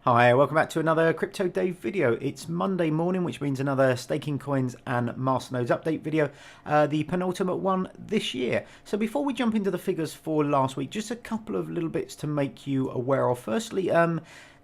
Hi, welcome back to another Crypto Dave video. It's Monday morning, which means another staking coins and Masternodes update video, the penultimate one this year. So before we jump into the figures for last week, just a couple of little bits to make you aware of. Firstly,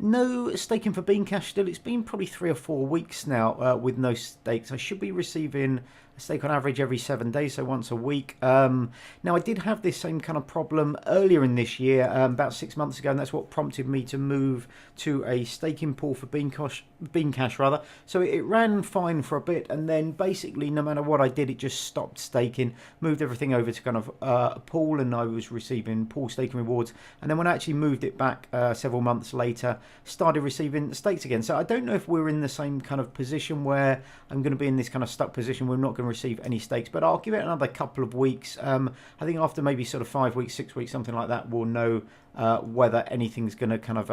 no staking for BeanCash still. It's been probably 3 or 4 weeks now with no stakes. I should be receiving a stake on average every 7 days, so once a week. Now, I did have this same kind of problem earlier in this year, about 6 months ago, and that's what prompted me to move to a staking pool for BeanCash rather. So it ran fine for a bit, and then basically no matter what I did, it just stopped staking, moved everything over to kind of a pool, and I was receiving pool staking rewards. And then when I actually moved it back several months later, started receiving stakes again. So I don't know if we're in the same kind of position where I'm going to be in this kind of stuck position. We're not going to receive any stakes, but I'll give it another couple of weeks. I think after maybe sort of 5 weeks, 6 weeks, something like that, we'll know whether anything's going to kind of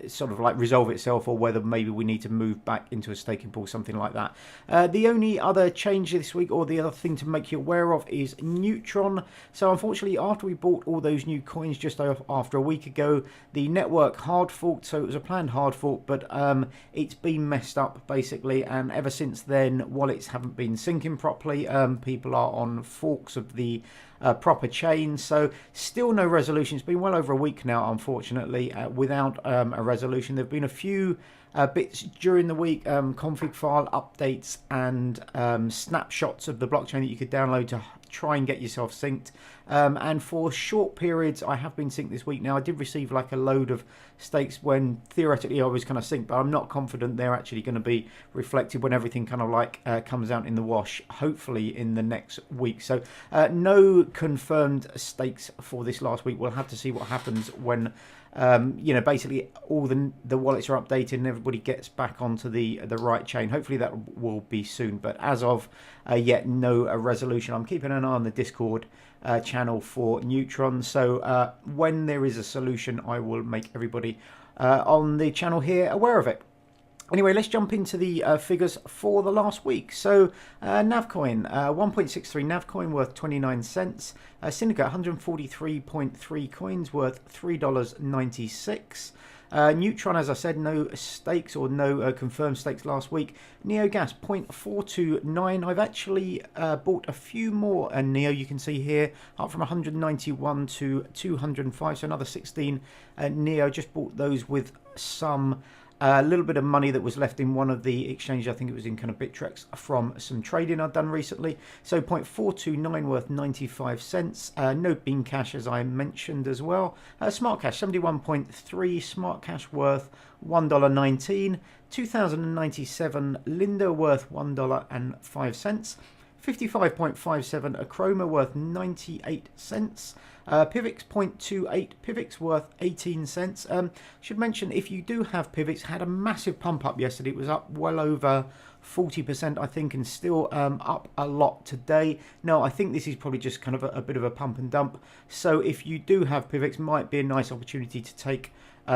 sort of like resolve itself, or whether maybe we need to move back into a staking pool, something like that. The only other change this week, or the other thing to make you aware of, is Neutron. So unfortunately, after we bought all those new coins just after a week ago, the network hard forked. So it was a planned hard fork, but it's been messed up basically, and ever since then wallets haven't been syncing properly. People are on forks of the proper chain, so still no resolution. It's been well over a week now, unfortunately, without a resolution. There have been a few bits during the week, config file updates and snapshots of the blockchain that you could download to try and get yourself synced. And for short periods, I have been synced this week. Now, I did receive like a load of stakes when theoretically I was kind of synced, but I'm not confident they're actually going to be reflected when everything kind of like comes out in the wash, hopefully in the next week. So no confirmed stakes for this last week. We'll have to see what happens when you know, basically all the wallets are updated and everybody gets back onto the right chain. Hopefully that will be soon, but as of yet, no resolution. I'm keeping an eye on the Discord channel for Neutron, so when there is a solution, I will make everybody on the channel here aware of it. Anyway, let's jump into the figures for the last week. So, NavCoin, 1.63 NavCoin worth 29 cents. Syndicate, 143.3 coins worth $3.96. Neutron, as I said, no stakes or no confirmed stakes last week. Neo Gas, 0.429. I've actually bought a few more Neo, you can see here, up from 191 to 205, so another 16 Neo. Just bought those with some a little bit of money that was left in one of the exchanges. I think it was in kind of Bittrex from some trading I'd done recently. So 0.429 worth 95 cents. No BeanCash, as I mentioned as well. SmartCash, 71.3. SmartCash worth $1.19. 2097 Linda worth $1.05. 55.57 Akroma worth 98 cents. PIVX 0.28, PIVX worth 18 cents. Should mention, if you do have PIVX, had a massive pump up yesterday. It was up well over 40%, I think, and still up a lot today. No, I think this is probably just kind of a bit of a pump and dump. So if you do have PIVX, might be a nice opportunity to take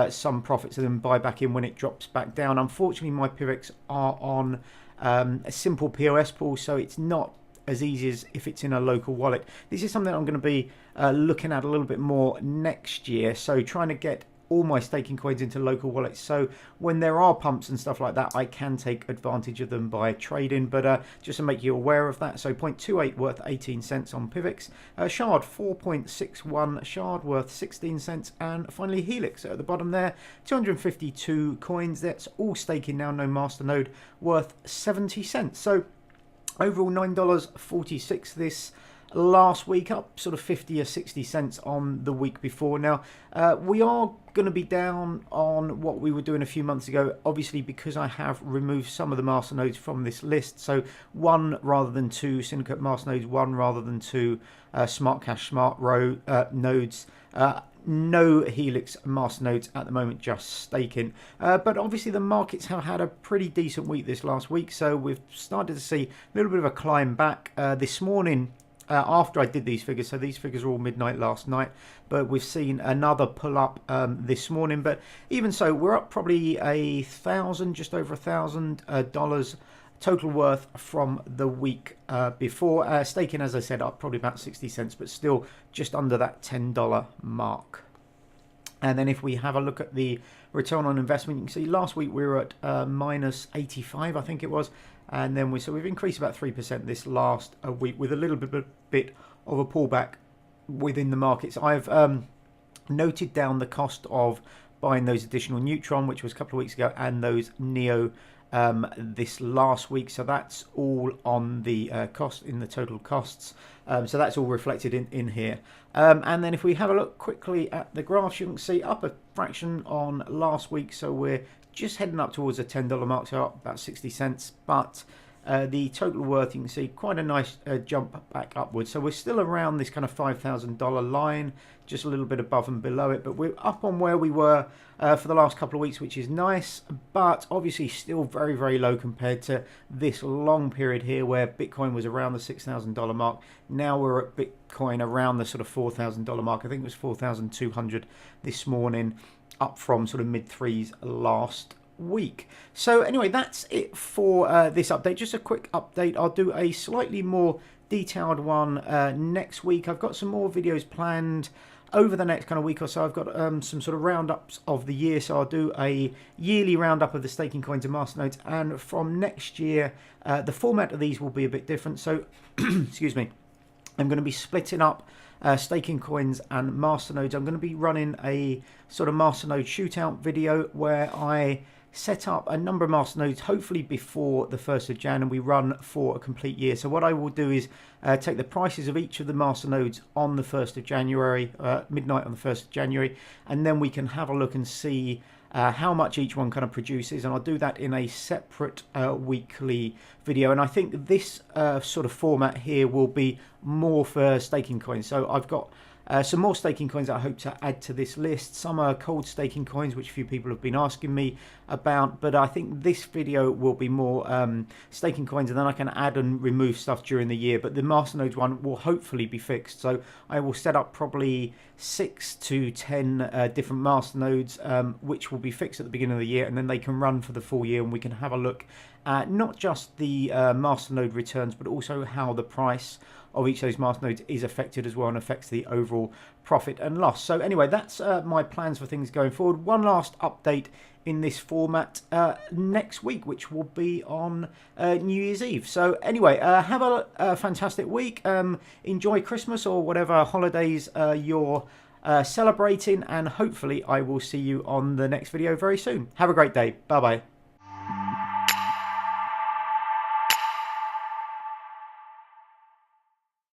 some profits and then buy back in when it drops back down. Unfortunately, my PIVX are on a simple POS pool, so it's not as easy as if it's in a local wallet. This is something I'm going to be looking at a little bit more next year, so trying to get all my staking coins into local wallets, so when there are pumps and stuff like that, I can take advantage of them by trading. But just to make you aware of that, so 0.28 worth 18 cents on PIVX. Shard, 4.61 Shard worth 16 cents. And finally Helix at the bottom there, 252 coins. That's all staking now, no masternode, worth 70 cents. So overall $9.46 this last week, up sort of 50 or 60 cents on the week before. Now, we are going to be down on what we were doing a few months ago, obviously, because I have removed some of the masternodes from this list. So 1 rather than 2 Syndicate masternodes, 1 rather than 2 SmartCash nodes. No Helix masternodes at the moment, just staking. But obviously the markets have had a pretty decent week this last week, so we've started to see a little bit of a climb back this morning. After I did these figures, so these figures are all midnight last night, but we've seen another pull up this morning. But even so, we're up probably just over $1,000 total worth from the week before. Staking, as I said, up probably about 60 cents, but still just under that $10 mark. And then if we have a look at the return on investment, you can see last week we were at minus 85, I think it was. And then we've increased about 3% this last week with a little bit of a pullback within the markets. I've noted down the cost of buying those additional Neutron, which was a couple of weeks ago, and those Neo this last week. So that's all on the cost in the total costs. So that's all reflected in here. And then if we have a look quickly at the graphs, you can see up a fraction on last week. So we're just heading up towards the $10 mark, so up about 60 cents. But the total worth, you can see quite a nice jump back upwards. So we're still around this kind of $5,000 line, just a little bit above and below it. But we're up on where we were for the last couple of weeks, which is nice. But obviously still very, very low compared to this long period here where Bitcoin was around the $6,000 mark. Now we're at Bitcoin around the sort of $4,000 mark. I think it was 4,200 this morning, up from sort of mid threes last week. So anyway, that's it for this update. Just a quick update. I'll do a slightly more detailed one next week. I've got some more videos planned over the next kind of week or so. I've got some sort of roundups of the year, so I'll do a yearly roundup of the staking coins and masternodes, and from next year the format of these will be a bit different. So excuse me, I'm going to be splitting up staking coins and masternodes. I'm going to be running a sort of masternode shootout video where I set up a number of masternodes, hopefully before the 1st of Jan, and we run for a complete year. So what I will do is take the prices of each of the masternodes on the 1st of January, midnight on the 1st of January, and then we can have a look and see how much each one kind of produces, and I'll do that in a separate weekly video. And I think this sort of format here will be more for staking coins. So I've got some more staking coins that I hope to add to this list. Some are cold staking coins, which a few people have been asking me about, but I think this video will be more staking coins, and then I can add and remove stuff during the year. But the masternodes one will hopefully be fixed, so I will set up probably 6 to 10 different masternodes, which will be fixed at the beginning of the year, and then they can run for the full year, and we can have a look at not just the masternode returns, but also how the price of each of those masternodes is affected as well, and affects the overall profit and loss. So anyway, that's my plans for things going forward. One last update in this format next week, which will be on New Year's Eve. So anyway, have a fantastic week. Enjoy Christmas or whatever holidays you're celebrating, and hopefully I will see you on the next video very soon. Have a great day. Bye bye.